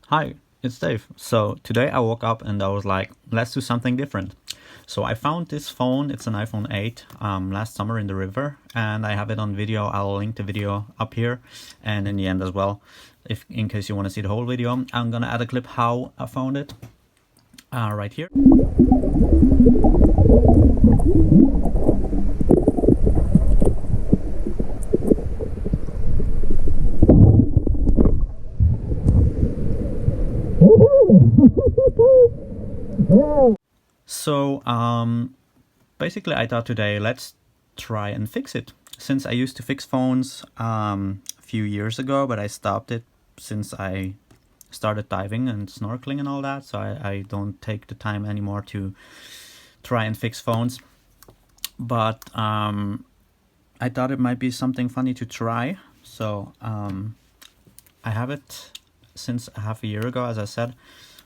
Hi, it's Dave. So today I woke up and I was like, let's do something different. So I found this phone, it's an iPhone 8, last summer in the river, and I have it on video. I'll link the video up here and in the end as well, if in case you want to see the whole video. I'm gonna add a clip how I found it right here. So basically I thought today let's try and fix it. Since I used to fix phones a few years ago, but I stopped it since I started diving and snorkeling and all that, so I don't take the time anymore to try and fix phones. But I thought it might be something funny to try, so I have it since half a year ago, as I said.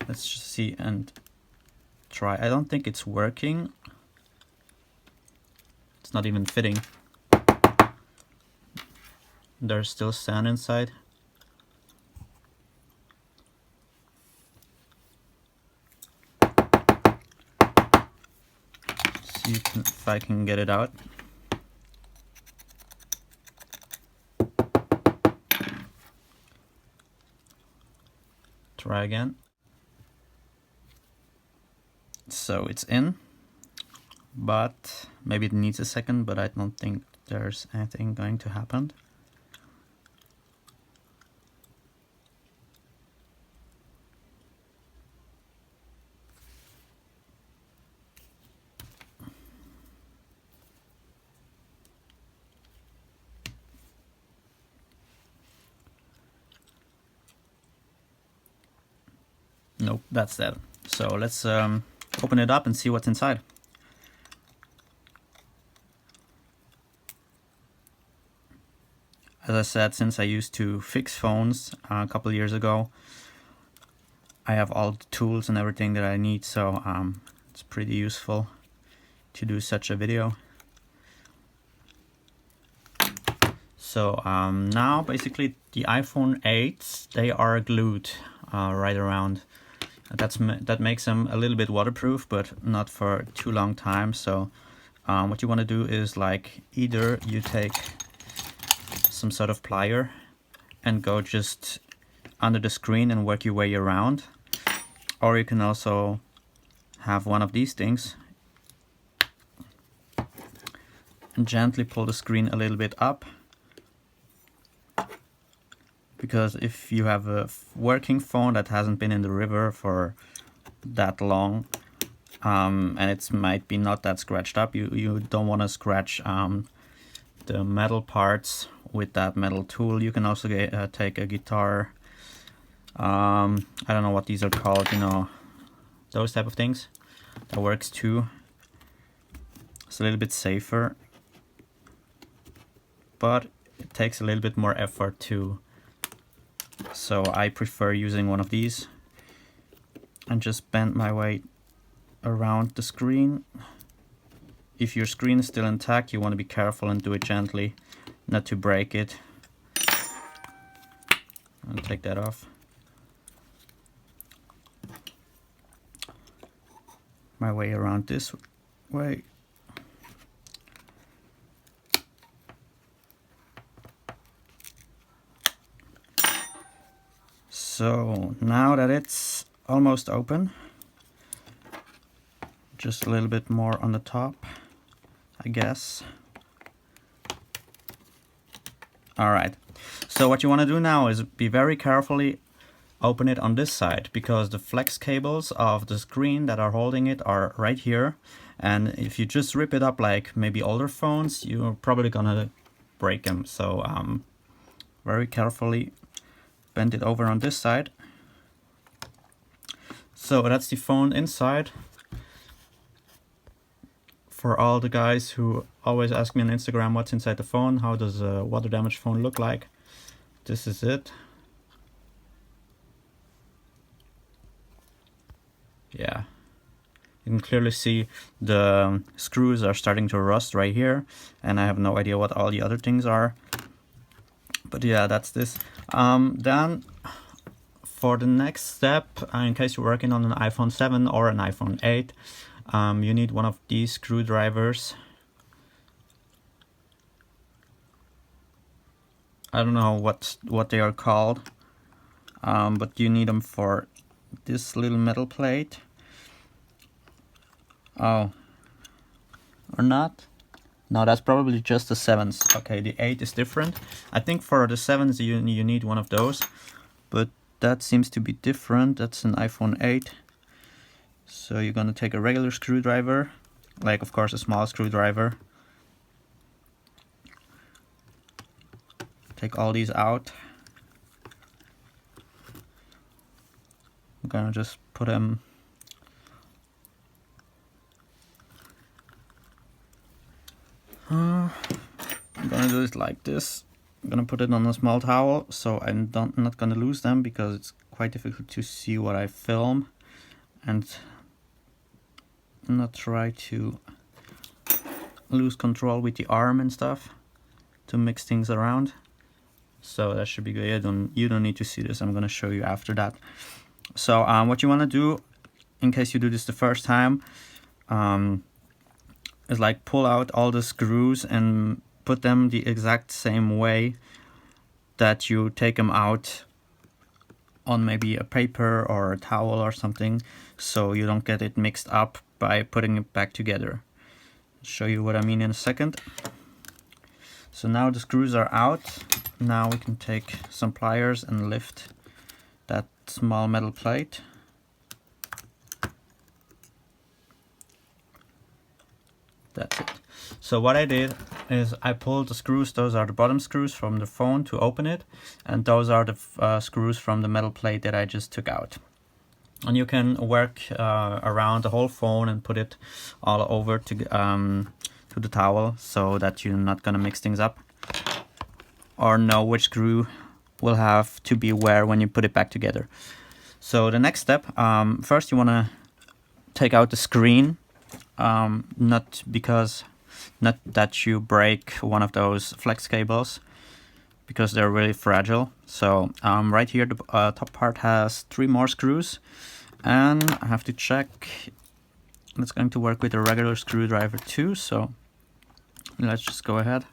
Let's just see and try. I don't think it's working. It's not even fitting. There's still sand inside. See if I can get it out. Try again. So it's in, but maybe it needs a second, but I don't think there's anything going to happen. Nope, that's that. So let's open it up and see what's inside. As I said, since I used to fix phones a couple years ago, I have all the tools and everything that I need, so it's pretty useful to do such a video. So now basically the iPhone 8s, they are glued right around. That makes them a little bit waterproof, but not for too long time. So what you want to do is, like, either you take some sort of plier and go just under the screen and work your way around, or you can also have one of these things and gently pull the screen a little bit up. Because if you have a working phone that hasn't been in the river for that long, and it might be not that scratched up, you don't want to scratch the metal parts with that metal tool. You can also take a guitar, I don't know what these are called, you know, those type of things. That works too. It's a little bit safer, but it takes a little bit more effort too. So I prefer using one of these and just bend my way around the screen. If your screen is still intact, you want to be careful and do it gently, not to break it. I'll take that off. My way around this way. So now that it's almost open, just a little bit more on the top, I guess. All right, so what you want to do now is be very carefully open it on this side, because the flex cables of the screen that are holding it are right here, and if you just rip it up like maybe older phones, you're probably gonna break them. So very carefully bend it over on this side. So that's the phone inside. For all the guys who always ask me on Instagram what's inside the phone, how does a water damaged phone look like, this is it. Yeah, you can clearly see the screws are starting to rust right here, and I have no idea what all the other things are. But yeah, that's this. Then for the next step, in case you're working on an iPhone 7 or an iPhone 8, you need one of these screwdrivers. I don't know what they are called, but you need them for this little metal plate. Oh, or not? No, that's probably just the 7s. Okay, the 8 is different. I think for the 7s you need one of those, but that seems to be different. That's an iPhone 8. So you're gonna take a regular screwdriver, like of course a small screwdriver. Take all these out. I'm gonna just put them I'm gonna do it like this. I'm gonna put it on a small towel so I'm not gonna lose them, because it's quite difficult to see what I film, and not try to lose control with the arm and stuff to mix things around. So that should be good. You don't need to see this. I'm gonna show you after that. So what you want to do, in case you do this the first time, is like pull out all the screws and put them the exact same way that you take them out on maybe a paper or a towel or something, so you don't get it mixed up by putting it back together. I'll show you what I mean in a second. So now the screws are out. Now we can take some pliers and lift that small metal plate. That's it. So what I did is I pulled the screws. Those are the bottom screws from the phone to open it, and those are the screws from the metal plate that I just took out. And you can work around the whole phone and put it all over to the towel, so that you're not gonna mix things up or know which screw will have to be where when you put it back together. So the next step, first you wanna take out the screen. Not that you break one of those flex cables, because they're really fragile. So right here the top part has 3 more screws, and I have to check it's going to work with a regular screwdriver too, so let's just go ahead.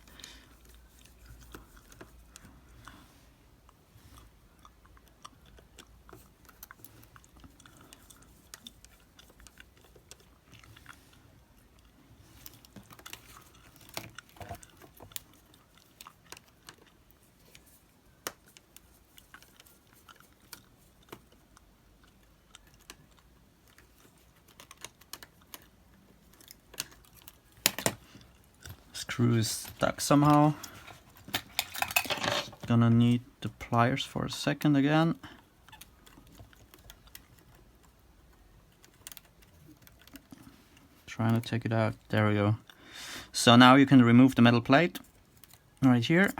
Screw is stuck somehow. Just gonna need the pliers for a second again. Trying to take it out. There we go. So now you can remove the metal plate right here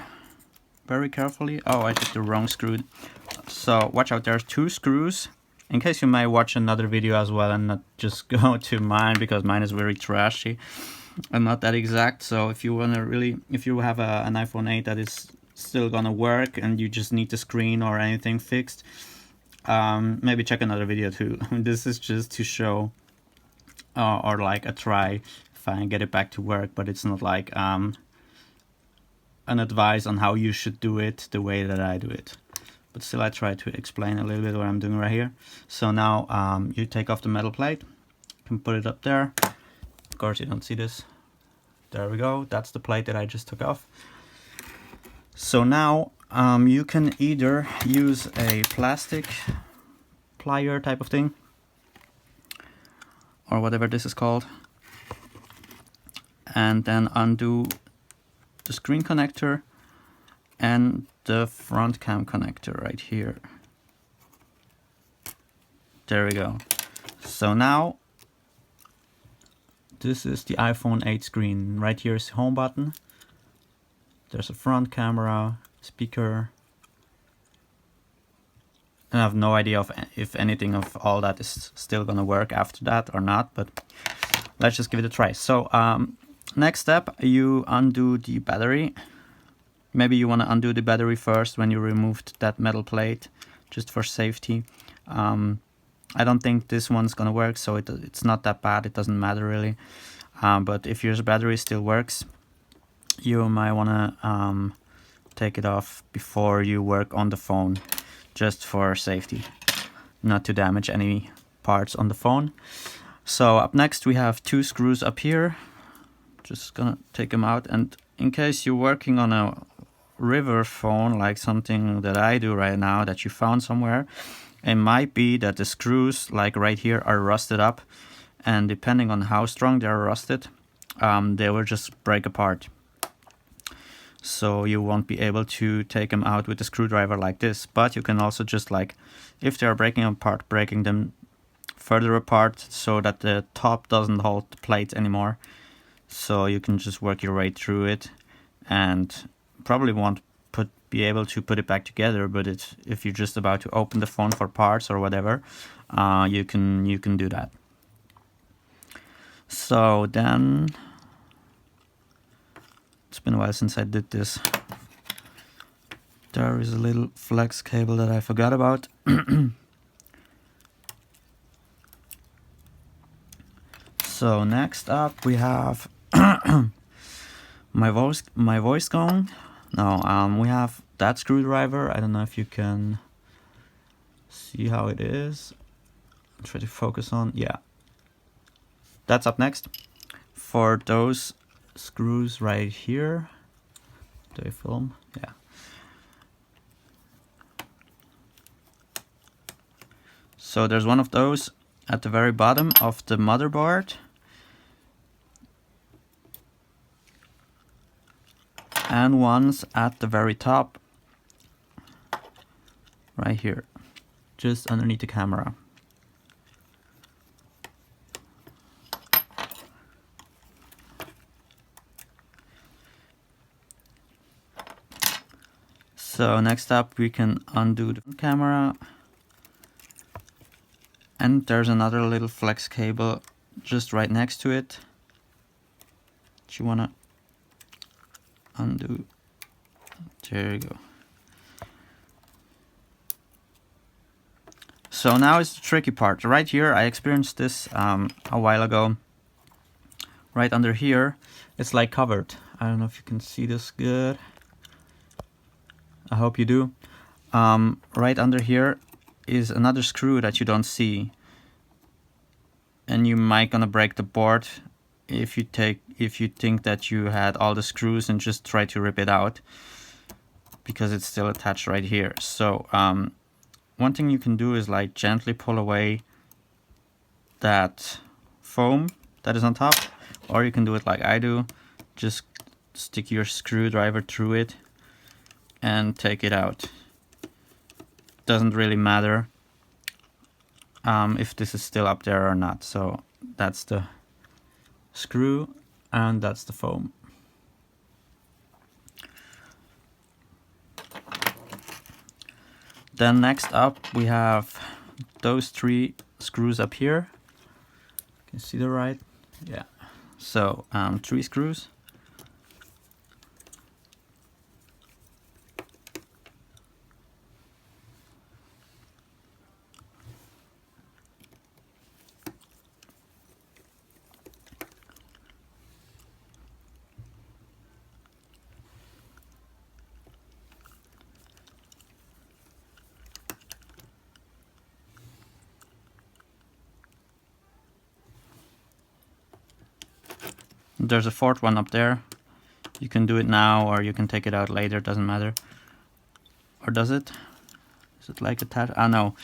very carefully. Oh, I took the wrong screw. So watch out, there's 2 screws. In case you may watch another video as well and not just go to mine, because mine is very trashy and not that exact. So if you have an iPhone 8 that is still gonna work and you just need the screen or anything fixed, maybe check another video too. This is just to show or like a try if I can get it back to work, but it's not like an advice on how you should do it the way that I do it. But still, I try to explain a little bit what I'm doing right here. So now you take off the metal plate, you can put it up there. Of course you don't see this. There we go, that's the plate that I just took off. So now you can either use a plastic plier type of thing, or whatever this is called, and then undo the screen connector and the front cam connector right here. There we go. So now this is the iPhone 8 screen. Right here is the home button. There's a front camera, speaker, and I have no idea if anything of all that is still gonna work after that or not, but let's just give it a try. So next step, you undo the battery. Maybe you want to undo the battery first when you removed that metal plate, just for safety. I don't think this one's gonna work, so it's not that bad, it doesn't matter really. But if your battery still works, you might wanna take it off before you work on the phone, just for safety, not to damage any parts on the phone. So up next we have 2 screws up here. Just gonna take them out, and in case you're working on a river phone, like something that I do right now that you found somewhere, it might be that the screws, like right here, are rusted up, and depending on how strong they're rusted, they will just break apart. So you won't be able to take them out with a screwdriver like this, but you can also just, like, if they're breaking apart, breaking them further apart so that the top doesn't hold the plate anymore. So you can just work your way through it, and probably won't be able to put it back together, but if you're just about to open the phone for parts or whatever, you can do that. So then, it's been a while since I did this. There is a little flex cable that I forgot about. So next up we have my voice gong. No, we have that screwdriver. I don't know if you can see how it is. Try to focus on, yeah. That's up next. For those screws right here. Do I film? Yeah. So there's one of those at the very bottom of the motherboard. And one's at the very top, right here, just underneath the camera. So next up we can undo the camera, and there's another little flex cable just right next to it that you wanna undo. There you go. So now is the tricky part. Right here, I experienced this a while ago. Right under here, it's like covered. I don't know if you can see this good. I hope you do. Right under here is another screw that you don't see, and you might gonna break the board if you think that you had all the screws and just try to rip it out, because it's still attached right here. So one thing you can do is like gently pull away that foam that is on top, or you can do it like I do, just stick your screwdriver through it and take it out. Doesn't really matter if this is still up there or not. So that's the screw and that's the foam. Then next up we have those 3 screws up here. Can you see the right? Yeah. So 3 screws. There's a 4th one up there. You can do it now or you can take it out later, doesn't matter. Or does it? Is it like attached? Ah no,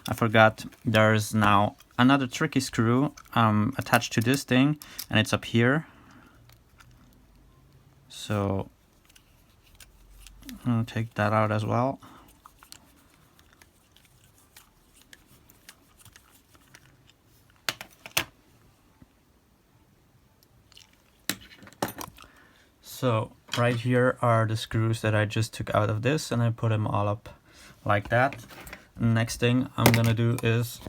I forgot. There's now another tricky screw attached to this thing, and it's up here. So I'm gonna take that out as well. So right here are the screws that I just took out of this, and I put them all up like that. Next thing I'm gonna do is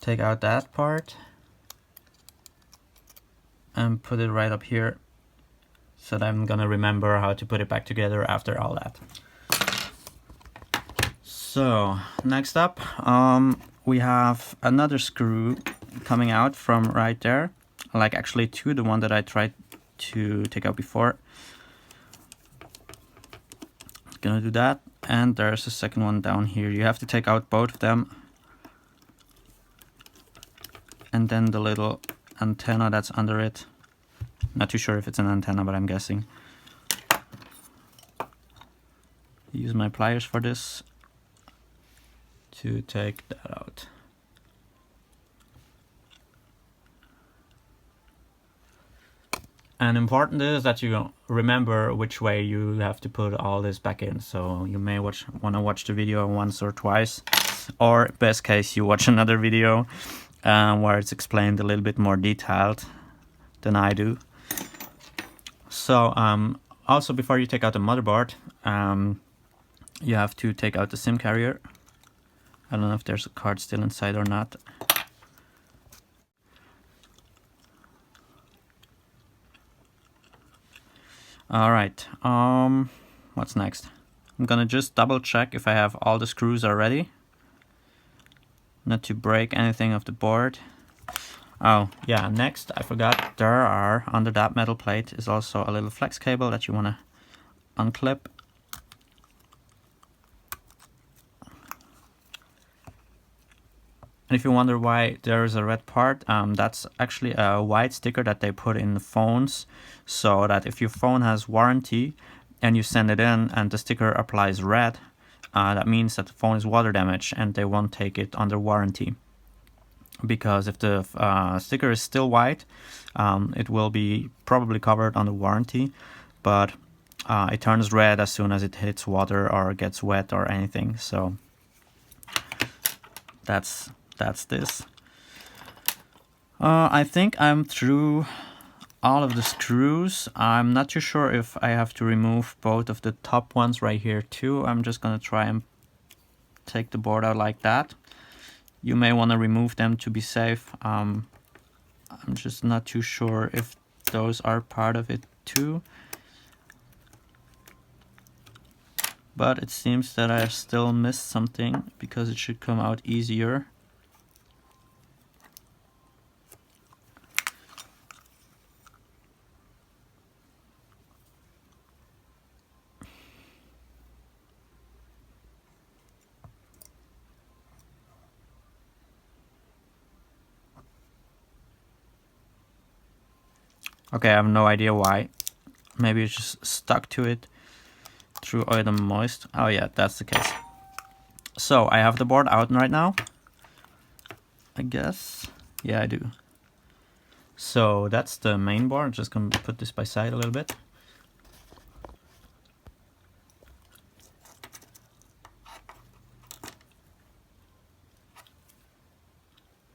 take out that part and put it right up here, so that I'm gonna remember how to put it back together after all that. So next up, we have another screw coming out from right there, like actually two, the one that I tried to take out before. Gonna do that, and there's a second one down here. You have to take out both of them, and then the little antenna that's under it. Not too sure if it's an antenna, but I'm guessing. Use my pliers for this to take that out. And important is that you remember which way you have to put all this back in. So you may want to watch the video once or twice, or best case you watch another video where it's explained a little bit more detailed than I do. So also before you take out the motherboard, you have to take out the SIM carrier. I don't know if there's a card still inside or not. Alright, what's next? I'm gonna just double check if I have all the screws already. Not to break anything of the board. Oh, yeah, next, I forgot, there are, under that metal plate is also a little flex cable that you wanna unclip. And if you wonder why there is a red part, that's actually a white sticker that they put in the phones, so that if your phone has warranty and you send it in and the sticker applies red, that means that the phone is water damaged and they won't take it under warranty. Because if the sticker is still white, it will be probably covered under warranty, but it turns red as soon as it hits water or gets wet or anything. So that's this. I think I'm through all of the screws. I'm not too sure if I have to remove both of the top ones right here too. I'm just gonna try and take the board out like that. You may want to remove them to be safe. I'm just not too sure if those are part of it too. But it seems that I still missed something because it should come out easier. Okay, I have no idea why. Maybe it's just stuck to it through oil and moist. Oh yeah, that's the case. So I have the board out right now, I guess. Yeah, I do. So that's the main board. I'm just gonna put this by side a little bit.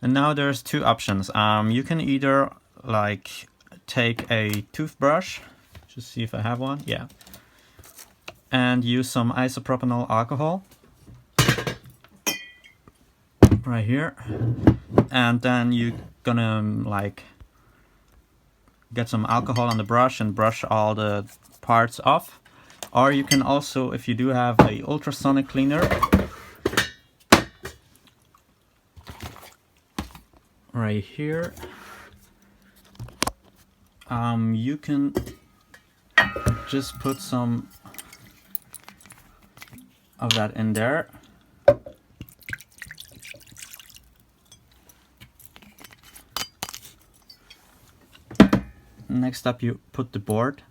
And now there's two options. You can either like take a toothbrush, just see if I have one, yeah, and use some isopropanol alcohol right here, and then you're gonna like get some alcohol on the brush and brush all the parts off. Or you can also, if you do have a ultrasonic cleaner right here, you can just put some of that in there. Next up, you put the board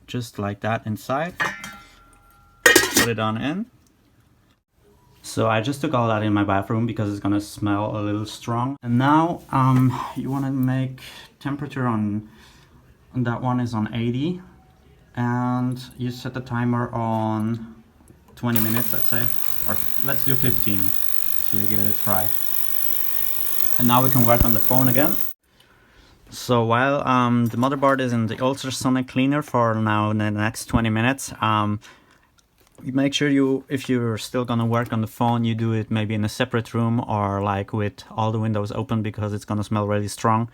just like that inside, put it on in. So I just took all that in my bathroom because it's gonna smell a little strong. And now you want to make temperature on that one is on 80, and you set the timer on 20 minutes, let's say, or let's do 15 to give it a try. And now we can work on the phone again. So while the motherboard is in the ultrasonic cleaner for now in the next 20 minutes, you make sure if you're still gonna work on the phone, you do it maybe in a separate room or like with all the windows open, because it's gonna smell really strong.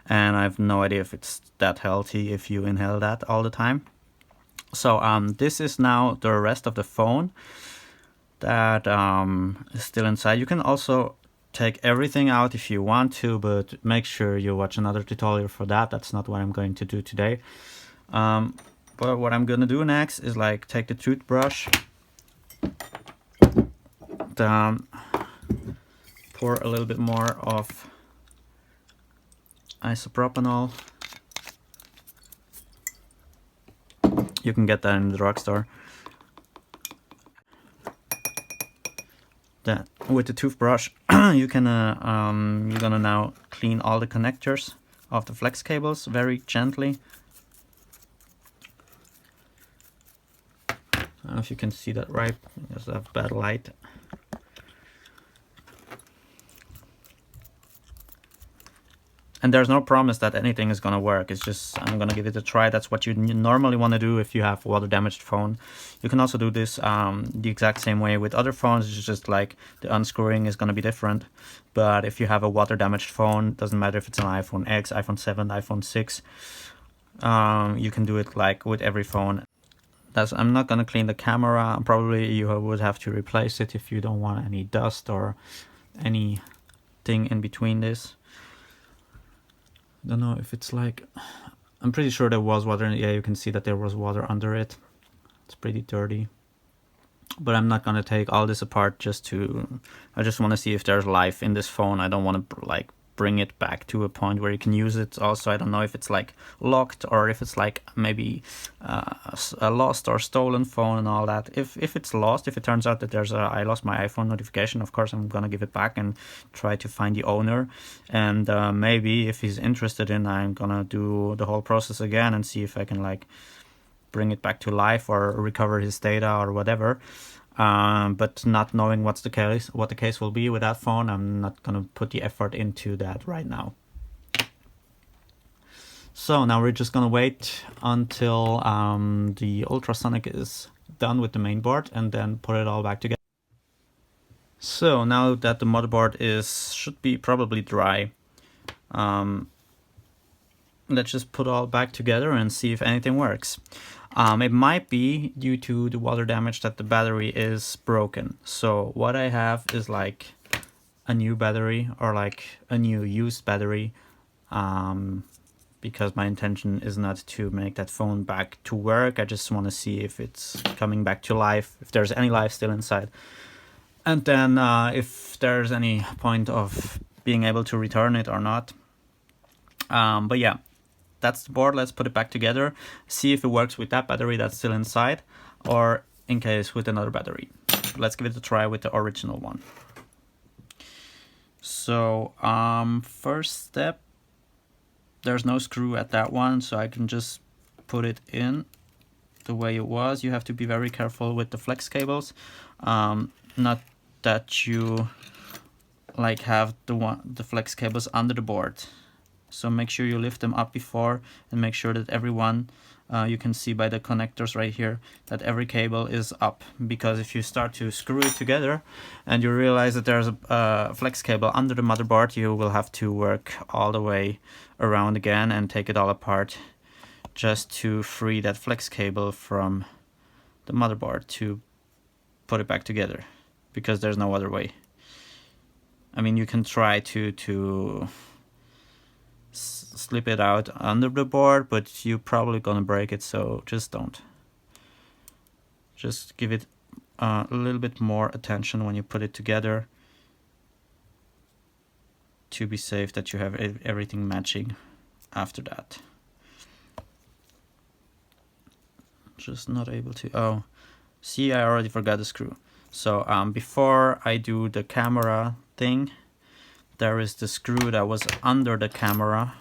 And I have no idea if it's that healthy if you inhale that all the time. So this is now the rest of the phone. that is still inside. You can also take everything out if you want to, but make sure you watch another tutorial for that. That's not what I'm going to do today. But what I'm gonna do next is like take the toothbrush, pour a little bit more of isopropanol. You can get that in the drugstore. Then with the toothbrush, you can you're gonna now clean all the connectors of the flex cables very gently. I don't know if you can see that right, because I have bad light. And there's no promise that anything is gonna work. It's just, I'm gonna give it a try. That's what you normally wanna do if you have a water damaged phone. You can also do this the exact same way with other phones. It's just like the unscrewing is gonna be different. But if you have a water damaged phone, doesn't matter if it's an iPhone X, iPhone 7, iPhone 6, you can do it like with every phone. I'm not gonna clean the camera. Probably you would have to replace it if you don't want any dust or anything in between this. I don't know if it's like, I'm pretty sure there was water. Yeah, you can see that there was water under it. It's pretty dirty. But I'm not gonna take all this apart I just want to see if there's life in this phone. I don't want to like bring it back to a point where you can use it. Also, I don't know if it's like locked or if it's like maybe a lost or stolen phone and all that. If it's lost, if it turns out that there's a I lost my iPhone notification, of course I'm gonna give it back and try to find the owner. And maybe if he's interested in, I'm gonna do the whole process again and see if I can like bring it back to life or recover his data or whatever. But not knowing what the case will be with that phone, I'm not gonna put the effort into that right now. So now we're just gonna wait until the ultrasonic is done with the main board and then put it all back together. So now that the motherboard should be probably dry, let's just put it all back together and see if anything works. It might be due to the water damage that the battery is broken. So what I have is like a new battery or like a new used battery, because my intention is not to make that phone back to work. I just want to see if it's coming back to life, if there's any life still inside. And then if there's any point of being able to return it or not. But yeah. That's the board. Let's put it back together, see if it works with that battery that's still inside, or in case with another battery. Let's give it a try with the original one. So first step, there's no screw at that one, so I can just put it in the way it was. You have to be very careful with the flex cables, not that you like have the flex cables under the board. So make sure you lift them up before and make sure that everyone, you can see by the connectors right here, that every cable is up. Because if you start to screw it together and you realize that there's a flex cable under the motherboard, you will have to work all the way around again and take it all apart just to free that flex cable from the motherboard to put it back together, because there's no other way. I mean, you can try to slip it out under the board, but you're probably gonna break it, so just don't. Just give it a little bit more attention when you put it together to be safe that you have everything matching after that. Just not able to, oh, see, I already forgot the screw. So before I do the camera thing, there is the screw that was under the camera,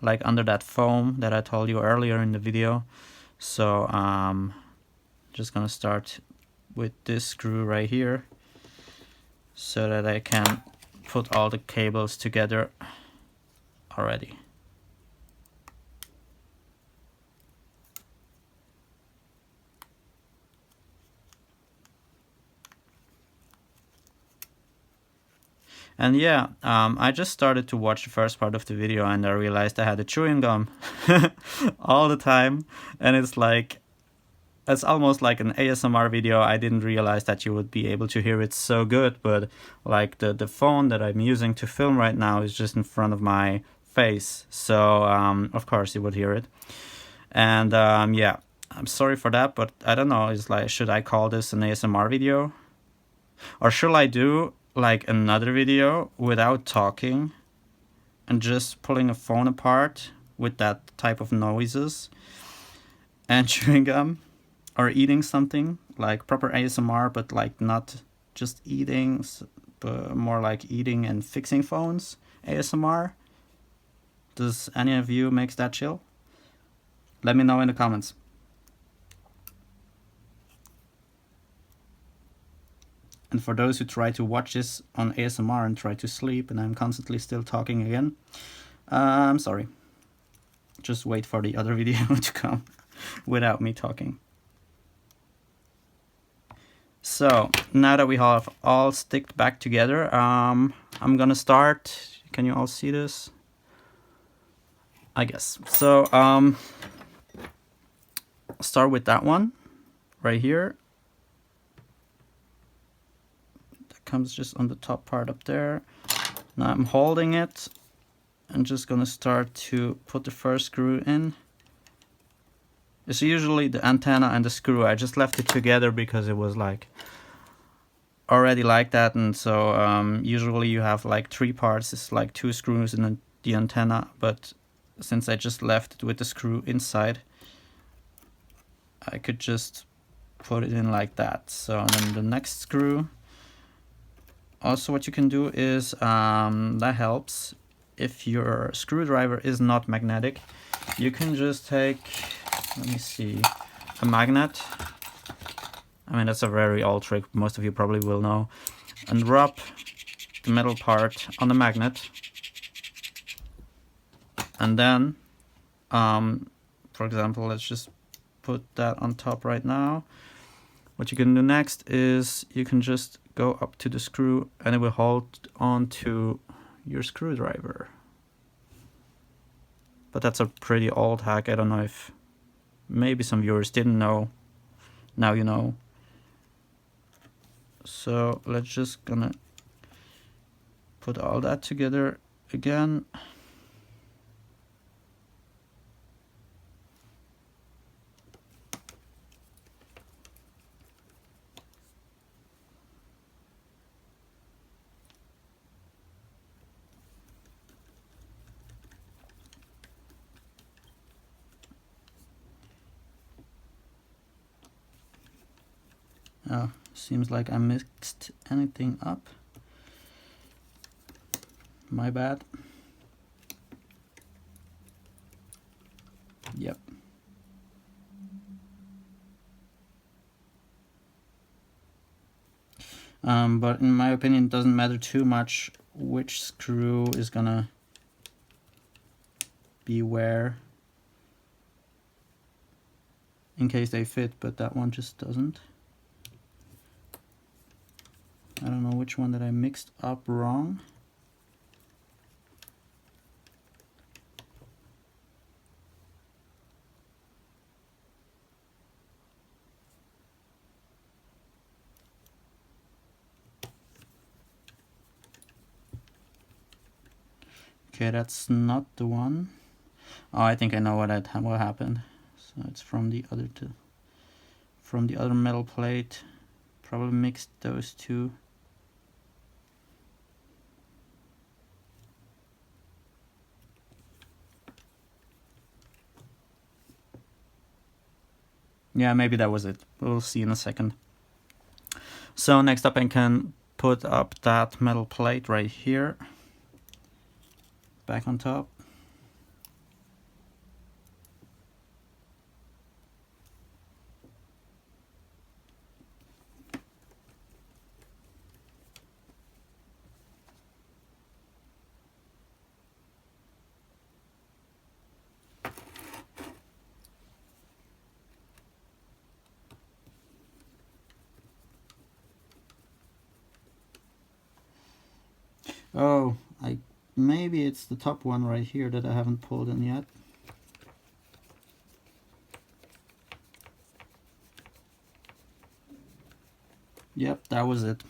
like under that foam that I told you earlier in the video. So just gonna start with this screw right here so that I can put all the cables together already. And yeah, I just started to watch the first part of the video and I realized I had a chewing gum all the time, and it's like it's almost like an ASMR video. I didn't realize that you would be able to hear it so good, but like the phone that I'm using to film right now is just in front of my face, so of course you would hear it. And yeah, I'm sorry for that, but I don't know, it's like, should I call this an ASMR video? Or should I do like another video without talking and just pulling a phone apart with that type of noises and chewing gum or eating something like proper ASMR, but like not just eating, but more like eating and fixing phones ASMR? Does any of you makes that chill? Let me know in the comments. And for those who try to watch this on ASMR and try to sleep and I'm constantly still talking again, I'm sorry. Just wait for the other video to come without me talking. So now that we have all sticked back together, I'm gonna start. Can you all see this? I guess. So start with that one right here. That comes just on the top part up there. Now I'm holding it and just gonna start to put the first screw in. It's usually the antenna and the screw. I just left it together because it was like already like that, and so usually you have like 3 parts. It's like 2 screws in the antenna, but since I just left it with the screw inside, I could just put it in like that. So then the next screw, also what you can do is, that helps, if your screwdriver is not magnetic, you can just take, let me see, a magnet. I mean, that's a very old trick, most of you probably will know. And rub the metal part on the magnet. And then, for example, let's just put that on top right now. What you can do next is you can just go up to the screw and it will hold on to your screwdriver. But that's a pretty old hack. I don't know if maybe some viewers didn't know. Now you know. So let's just gonna put all that together again. Oh, seems like I mixed anything up. My bad. Yep. But in my opinion, it doesn't matter too much which screw is gonna be where, in case they fit, but that one just doesn't. I don't know which one that I mixed up wrong. Okay, that's not the one. Oh, I think I know what happened. So it's from the other metal plate. Probably mixed those two. Yeah, maybe that was it. We'll see in a second. So next up I can put up that metal plate right here. Back on top. Oh, maybe it's the top one right here that I haven't pulled in yet. Yep, that was it.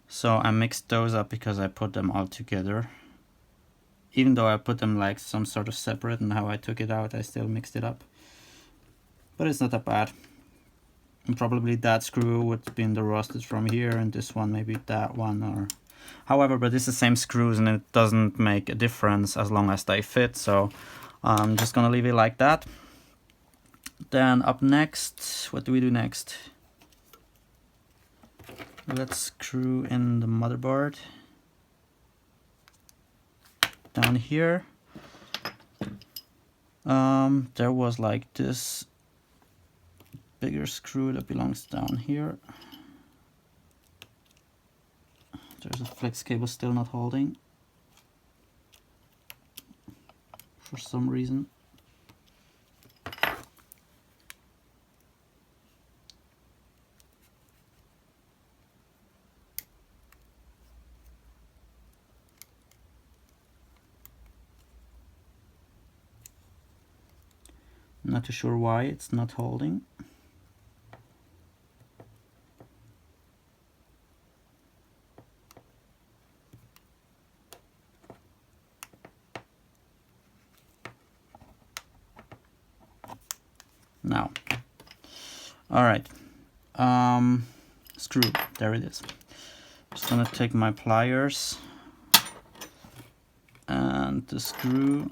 So I mixed those up because I put them all together. Even though I put them like some sort of separate, and how I took it out, I still mixed it up. But it's not that bad. And probably that screw would have been the rusted from here, and this one maybe that one, or however, but it's the same screws and it doesn't make a difference as long as they fit, so I'm just gonna leave it like that. Then up next, what do we do next? Let's screw in the motherboard down here. There was like this bigger screw that belongs down here. There's a flex cable still not holding for some reason. Not too sure why it's not holding. Now, all right, screw, there it is. Just gonna take my pliers and the screw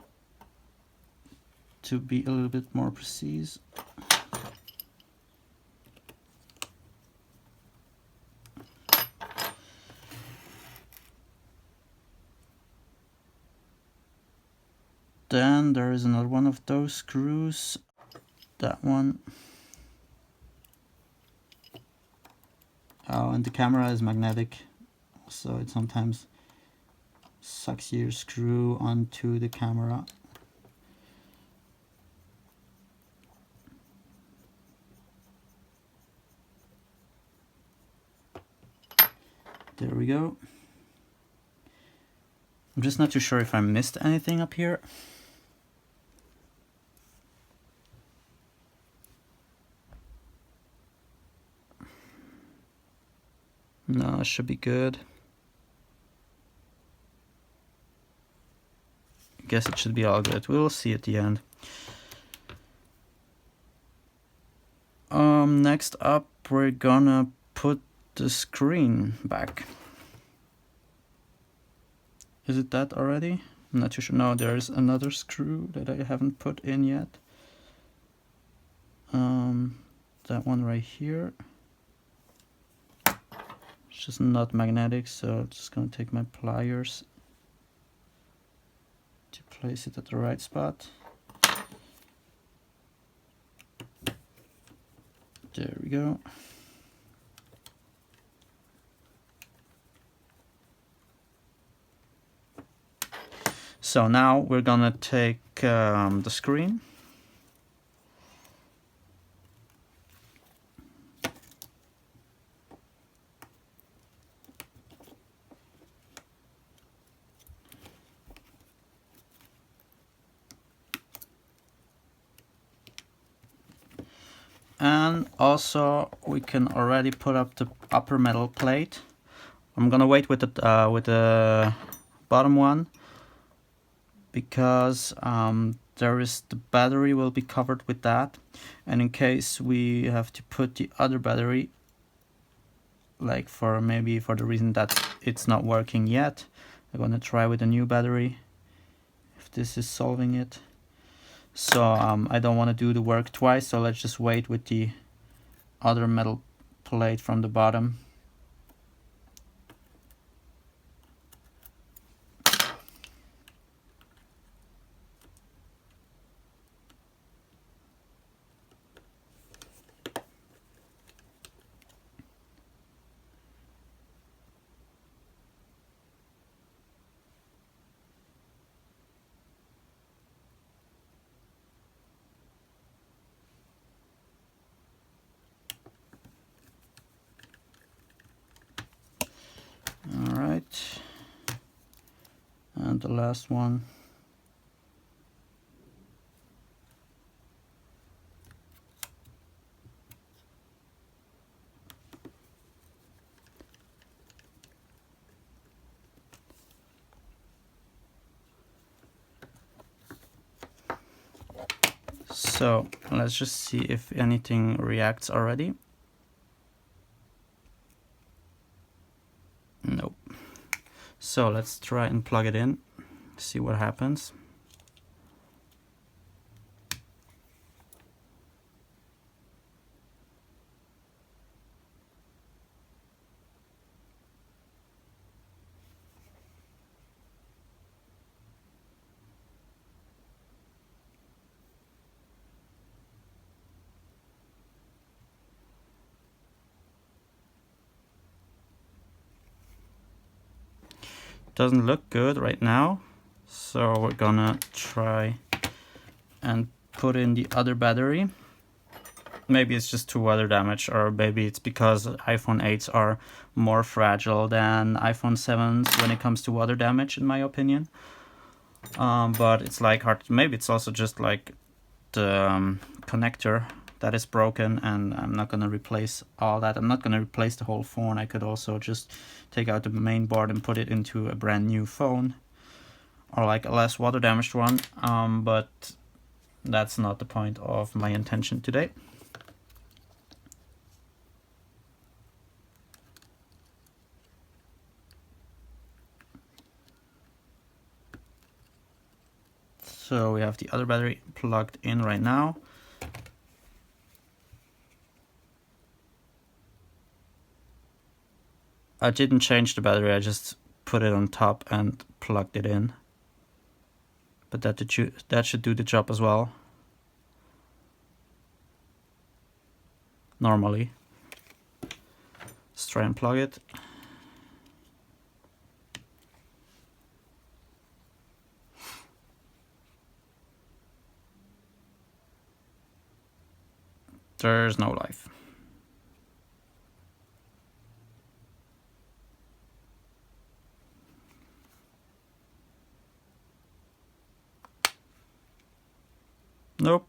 to be a little bit more precise. Then there is another one of those screws, that one. Oh, and the camera is magnetic, so it sometimes sucks your screw onto the camera. There we go. I'm just not too sure if I missed anything up here. No, it should be good. I guess it should be all good. We'll see at the end. Next up, we're gonna put the screen back. Is it that already? I'm not too sure. No, there's another screw that I haven't put in yet. That one right here. It's just not magnetic, so I'm just gonna take my pliers to place it at the right spot. There we go. So now we're gonna take the screen. And also we can already put up the upper metal plate. I'm gonna wait with the bottom one because there is the battery will be covered with that, and in case we have to put the other battery, like for maybe for the reason that it's not working yet, I'm gonna try with a new battery if this is solving it. So I don't want to do the work twice, so let's just wait with the other metal plate from the bottom. All right, and the last one. So let's just see if anything reacts already. Nope. So let's try and plug it in, see what happens. Doesn't look good right now, so we're gonna try and put in the other battery. Maybe it's just too water damage, or maybe it's because iPhone 8s are more fragile than iPhone 7s when it comes to water damage, in my opinion. But it's like hard. Maybe it's also just like the connector that is broken, and I'm not gonna replace all that. I'm not gonna replace the whole phone. I could also just take out the main board and put it into a brand new phone, or like a less water damaged one. But that's not the point of my intention today. So we have the other battery plugged in right now. I didn't change the battery, I just put it on top and plugged it in. But that should do the job as well. Normally. Let's try and plug it. There's no life. Nope.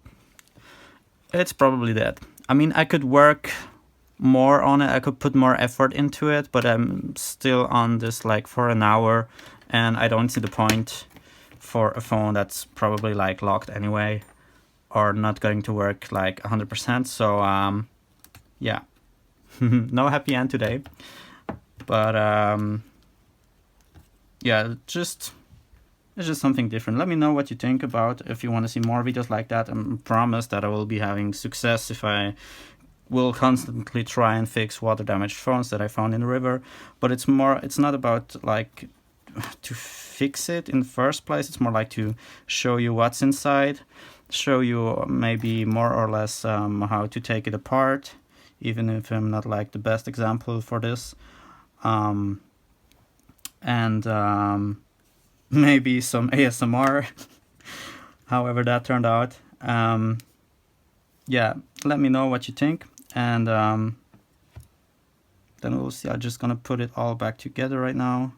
It's probably dead. I mean, I could work more on it, I could put more effort into it, but I'm still on this like for an hour, and I don't see the point for a phone that's probably like locked anyway, or not going to work like 100%. So yeah, no happy end today. But yeah, it's just something different. Let me know what you think about, if you want to see more videos like that. I promise that I will be having success if I will constantly try and fix water damaged phones that I found in the river. But it's not about like to fix it in the first place. It's more like to show you what's inside, show you maybe more or less how to take it apart, even if I'm not like the best example for this. Maybe some ASMR, however that turned out. Yeah, let me know what you think, and then we'll see. I'm just gonna put it all back together right now.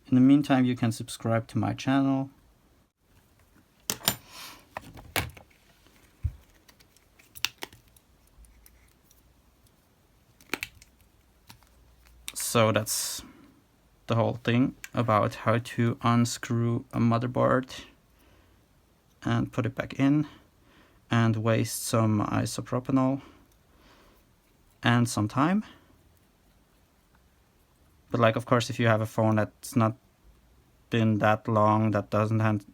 In the meantime, you can subscribe to my channel. So that's the whole thing about how to unscrew a motherboard and put it back in, and waste some isopropanol and some time. But like, of course, if you have a phone that's not been that long, that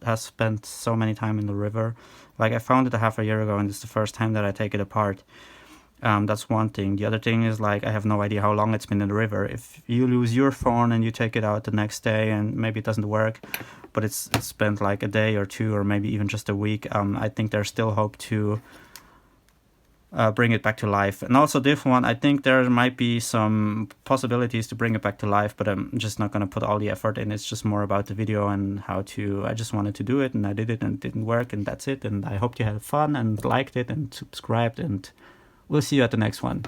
has spent so many time in the river, like I found it a half a year ago, and it's the first time that I take it apart. That's one thing. The other thing is, like, I have no idea how long it's been in the river. If you lose your phone and you take it out the next day and maybe it doesn't work, but it's spent like a day or two, or maybe even just a week, I think there's still hope to bring it back to life. And also this one, I think there might be some possibilities to bring it back to life, but I'm just not going to put all the effort in. It's just more about the video and how to, I just wanted to do it, and I did it, and it didn't work, and that's it. And I hope you had fun and liked it and subscribed, and we'll see you at the next one.